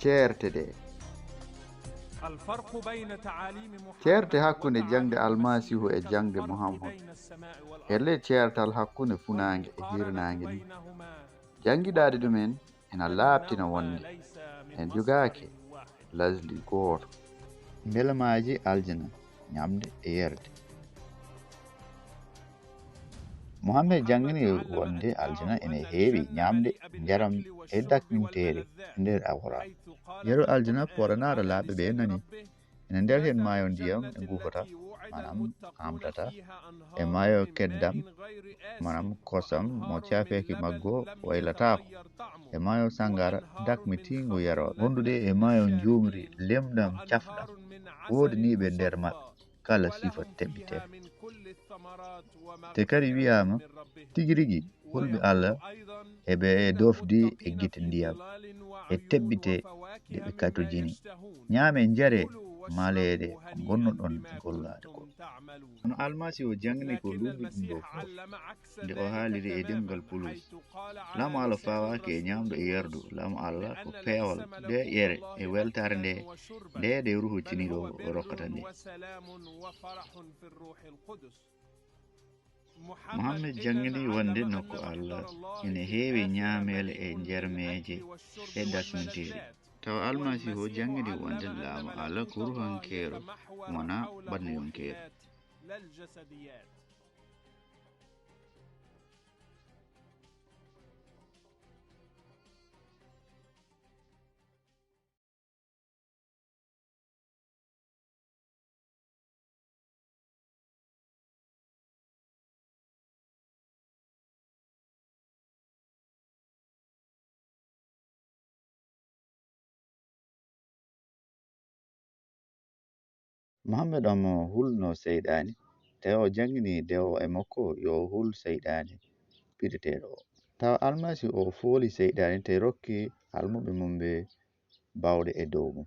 ceerte ɗe. ceerte hakkunde jangde almasihu e jangde muhammad e ley ceertal hakkunde funaange e hirnaange ni jangiɗaade ɗumen ena laaɓtina wonde en jogaake lasli gooto belamaaji aljana ñamde e yerde. muhammed jangini wonde aljana ene heewi ñamde njaram e dakminteeri nder alquran. yeru aljana poranaɗo laaɓe ɓe nani ene nder hen maayo ndiyam e gufata manam amtata e maayo keddam manam kosam mo cafeki maggo waylatako e maayo sangara dakmitingo yaro gonduɗe e maayo jumri lemdam cafɗam woodi ni ɓe nder maɓɓe kala sifa teɓɓite te kadi wiyama tigi rigui hulɓe allah eɓe dofdi e guite ndiyam e teɓɓite ɗe ɓe katojini ñaame jare maleɗe ko gonnoɗon gollade ko no almasi o jangni ko lumbi ɗum ɗo fof nde o haaliri e demgal pulus laamu allah fawaki e ñamdu e yerdu laamu allah ko peewal nde ƴere e weltare nde ruhu ciniɗo o rokkata nde. muhammed jangini wonde nokku allah ene heewi ñaamele e jermeje e dasmintiri tawa almasihu jangini wonde laamu allah ko ruhankeero wona ɓanniyonkeero. muhammed omo hulno seyɗani tawi o jangini dewo e makko yo hul seyɗani piɗeteɗo o tawa almasi o fooli seyɗani te rokki almuɓe mum ɓe bawɗe e dow mum.